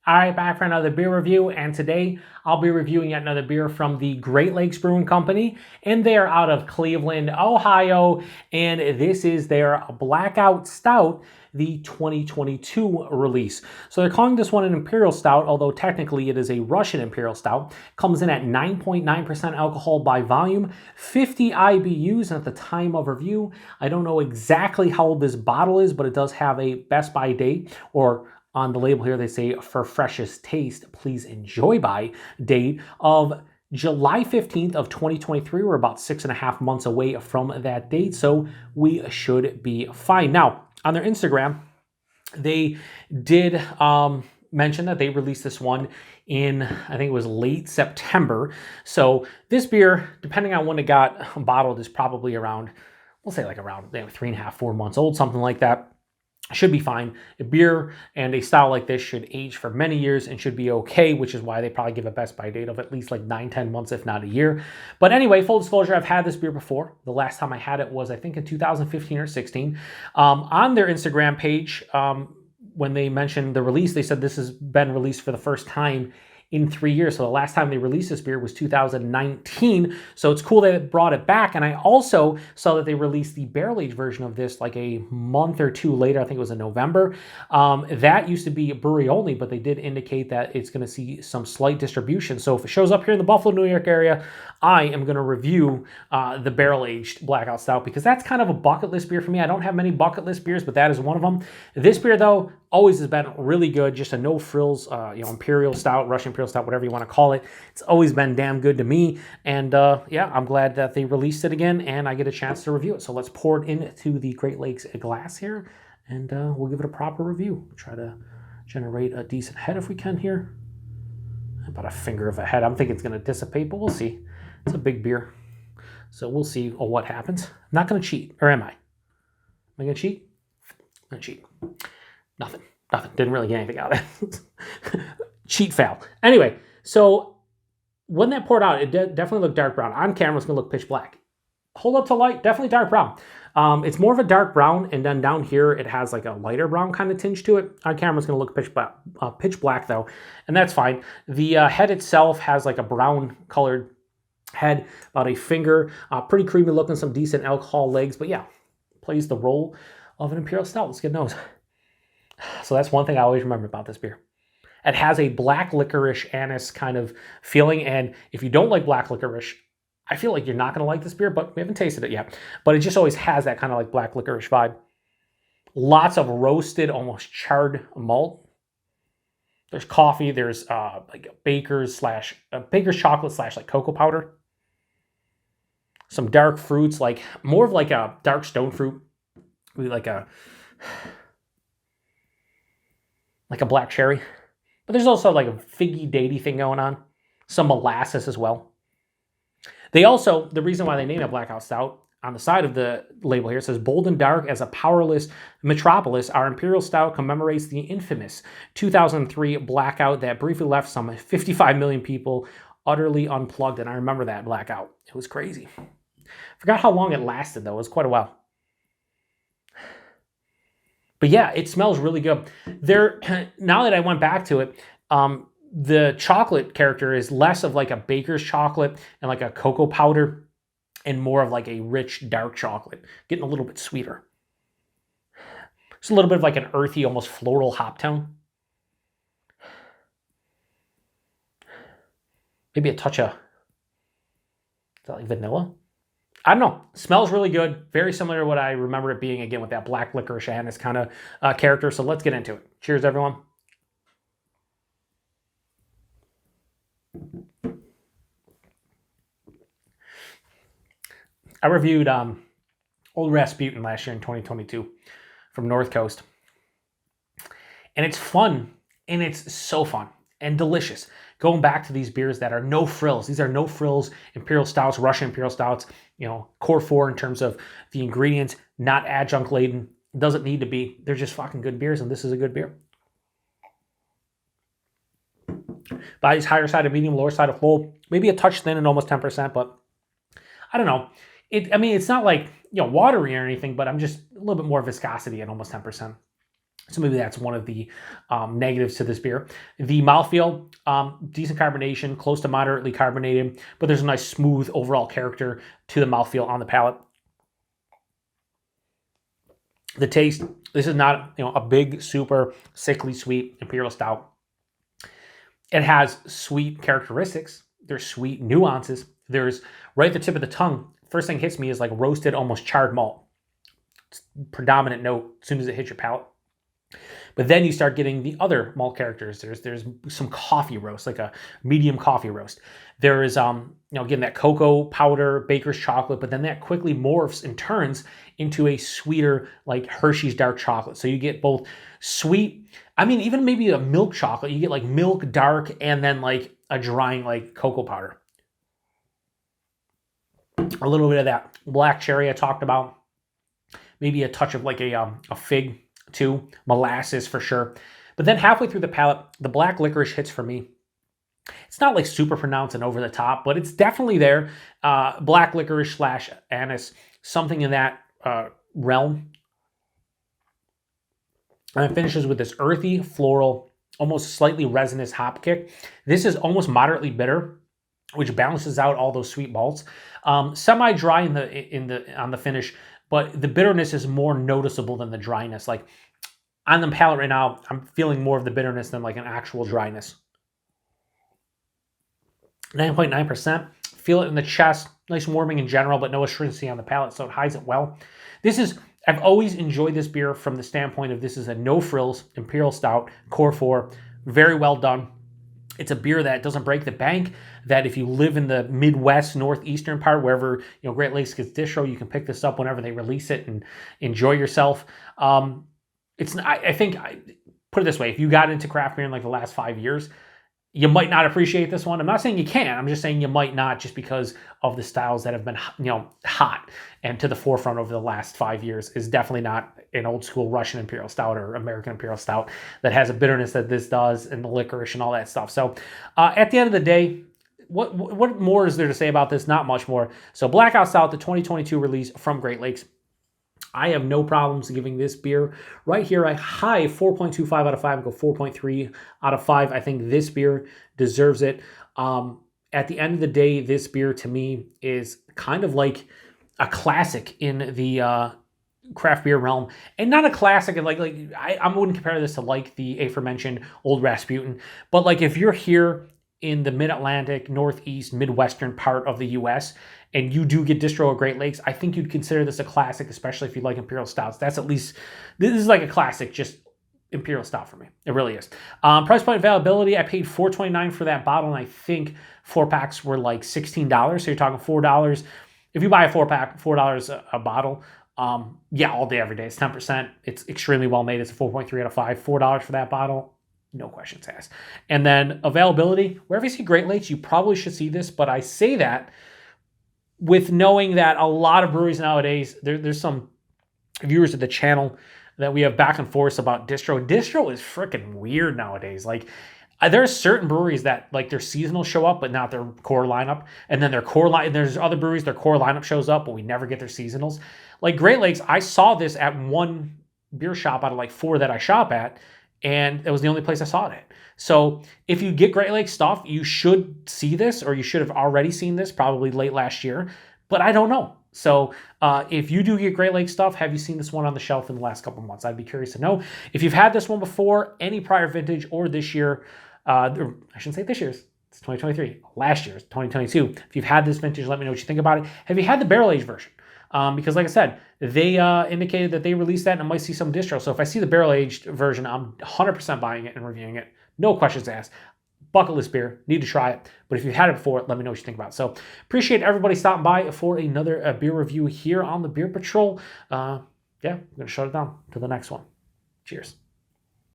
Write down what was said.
All right, back for another beer review, and today I'll be reviewing yet another beer from the Great Lakes Brewing Company, and they are out of Cleveland, Ohio, and this is their Blackout Stout, the 2022 release. So they're calling this one an Imperial Stout, although technically it is a Russian Imperial Stout. Comes in at 9.9% alcohol by volume, 50 IBUs, and at the time of review, I don't know exactly how old this bottle is, but it does have a Best By date, or on the label here, they say, for freshest taste, please enjoy by date of July 15th of 2023. We're about 6.5 months away from that date, so we should be fine. Now, on their Instagram, they did mention that they released this one in, I think it was late September. So this beer, depending on when it got bottled, is probably around, we'll say like around 3.5, 4 months old, something like that. Should be fine. A beer and a style like this should age for many years and should be okay, which is why they probably give a Best By date of at least like 9-10 months, if not a year. But anyway, full disclosure, I've had this beer before. The last time I had it was, I think, in 2015 or 16. On their Instagram page, when they mentioned the release, they said this has been released for the first time in 3 years. So the last time they released this beer was 2019. So it's cool that it brought it back. And I also saw that they released the barrel-aged version of this like a month or two later. I think it was in November. That used to be Brewery only, but they did indicate that it's going to see some slight distribution. So if it shows up here in the Buffalo, New York area, I am going to review the barrel-aged Blackout Stout because that's kind of a bucket list beer for me. I don't have many bucket list beers, but that is one of them. This beer, though, always has been really good. Just a no-frills, Imperial Stout, Russian Imperial Stout, whatever you want to call it. It's always been damn good to me. And yeah, I'm glad that they released it again and I get a chance to review it. So let's pour it into the Great Lakes glass here and we'll give it a proper review. Try to generate a decent head if we can here. About a finger of a head. I'm thinking it's going to dissipate, but we'll see. It's a big beer. So we'll see what happens. I'm not going to cheat, or am I? Am I going to cheat? I'm going to cheat. Nothing. Didn't really get anything out of it. Cheat fail. Anyway, so when that poured out, it definitely looked dark brown. On camera, it's going to look pitch black. Hold up to light, definitely dark brown. It's more of a dark brown, and then down here, it has like a lighter brown kind of tinge to it. On camera, it's going to look pitch black, though, and that's fine. The head itself has like a brown-colored head, about a finger. Pretty creamy looking, some decent alcohol legs, but yeah, plays the role of an Imperial Stout. Let's get nose. So that's one thing I always remember about this beer. It has a black licorice anise kind of feeling, and if you don't like black licorice, I feel like you're not going to like this beer, but we haven't tasted it yet. But it just always has that kind of like black licorice vibe. Lots of roasted, almost charred malt. There's coffee. There's like baker's chocolate / like cocoa powder. Some dark fruits, like more of like a dark stone fruit, like a black cherry. But there's also like a figgy datey thing going on. Some molasses as well. They also, the reason why they named it Blackout Stout, on the side of the label here, it says, bold and dark as a powerless metropolis, our Imperial Stout commemorates the infamous 2003 blackout that briefly left some 55 million people utterly unplugged. And I remember that blackout. It was crazy. Forgot how long it lasted, though. It was quite a while. But yeah, it smells really good. Now that I went back to it, the chocolate character is less of like a baker's chocolate and like a cocoa powder and more of like a rich, dark chocolate, getting a little bit sweeter. Just a little bit of like an earthy, almost floral hop tone. Maybe a touch of, is that like vanilla? I don't know. Smells really good. Very similar to what I remember it being, again, with that black licorice anise kind of character. So let's get into it. Cheers, everyone. I reviewed Old Rasputin last year in 2022 from North Coast. And it's fun, and it's so fun and delicious. Going back to these beers that are no frills. These are no frills Imperial Stouts, Russian Imperial Stouts, core 4 in terms of the ingredients, not adjunct laden. Doesn't need to be. They're just fucking good beers, and this is a good beer. Body's higher side of medium, lower side of full. Maybe a touch thin and almost 10%, but I don't know. It's not like, watery or anything, but I'm just a little bit more viscosity at almost 10%. So maybe that's one of the negatives to this beer. The mouthfeel, decent carbonation, close to moderately carbonated, but there's a nice smooth overall character to the mouthfeel on the palate. The taste, this is not a big, super sickly sweet Imperial Stout. It has sweet characteristics. There's sweet nuances. There's right at the tip of the tongue. First thing hits me is like roasted, almost charred malt. It's predominant note as soon as it hits your palate. But then you start getting the other malt characters. There's some coffee roast, like a medium coffee roast. There is again, that cocoa powder, baker's chocolate, but then that quickly morphs and turns into a sweeter, like Hershey's dark chocolate. So you get both sweet, even maybe a milk chocolate. You get like milk dark and then like a drying like cocoa powder. A little bit of that black cherry I talked about. Maybe a touch of like a fig too, molasses for sure. But then halfway through the palate, the black licorice hits for me. It's not like super pronounced and over the top, but it's definitely there. Black licorice / anise, something in that realm. And it finishes with this earthy, floral, almost slightly resinous hop kick. This is almost moderately bitter, which balances out all those sweet malts. Semi-dry on the finish, but the bitterness is more noticeable than the dryness. Like on the palate right now, I'm feeling more of the bitterness than like an actual dryness. 9.9%. Feel it in the chest. Nice warming in general, but no astringency on the palate, so it hides it well. I've always enjoyed this beer from the standpoint of this is a no frills Imperial Stout, Core 4, very well done. It's a beer that doesn't break the bank, that if you live in the Midwest, northeastern part, wherever Great Lakes gets distro, you can pick this up whenever they release it and enjoy yourself. I think, put it this way, if you got into craft beer in like the last 5 years, you might not appreciate this one. I'm not saying you can. I'm just saying you might not, just because of the styles that have been hot and to the forefront over the last 5 years. Is definitely not an old school Russian Imperial Stout or American Imperial Stout that has a bitterness that this does, and the licorice and all that stuff. So at the end of the day, what more is there to say about this? Not much more. So Blackout Stout, the 2022 release from Great Lakes. I have no problems giving this beer right here a high 4.25 out of 5, go 4.3 out of 5. I think this beer deserves it. At the end of the day, this beer to me is kind of like a classic in the craft beer realm, and not a classic. And I wouldn't compare this to like the aforementioned Old Rasputin, but like if you're here in the mid-Atlantic, northeast, midwestern part of the U.S., and you do get distro at Great Lakes, I think you'd consider this a classic, especially if you like Imperial Stouts. This is like a classic, just Imperial Stout for me. It really is. Price point availability, I paid $4.29 for that bottle, and I think 4-packs were like $16, so you're talking $4. If you buy a 4-pack, $4 a bottle, yeah, all day, every day. It's 10%. It's extremely well made. It's a 4.3 out of 5. $4 for that bottle. No questions asked. And then availability, wherever you see Great Lakes, you probably should see this, but I say that with knowing that a lot of breweries nowadays, there's some viewers of the channel that we have back and forth about distro. Distro is freaking weird nowadays. Like, there are certain breweries that like their seasonal show up, but not their core lineup. And then there's other breweries, their core lineup shows up, but we never get their seasonals. Like Great Lakes, I saw this at one beer shop out of like 4 that I shop at, and it was the only place I saw it at. So if you get Great Lakes stuff, you should see this, or you should have already seen this probably late last year, but I don't know. So if you do get Great Lakes stuff, have you seen this one on the shelf in the last couple of months? I'd be curious to know. If you've had this one before, any prior vintage, or this year, I shouldn't say this year's, it's 2023, last year's, 2022. If you've had this vintage, let me know what you think about it. Have you had the barrel aged version? Because like I said, they indicated that they released that, and I might see some distro. So if I see the barrel aged version, I'm 100% buying it and reviewing it. No questions asked. Bucket list beer. Need to try it. But if you've had it before, let me know what you think about it. So appreciate everybody stopping by for another beer review here on the Beer Patrol. Yeah, I'm going to shut it down to the next one. Cheers.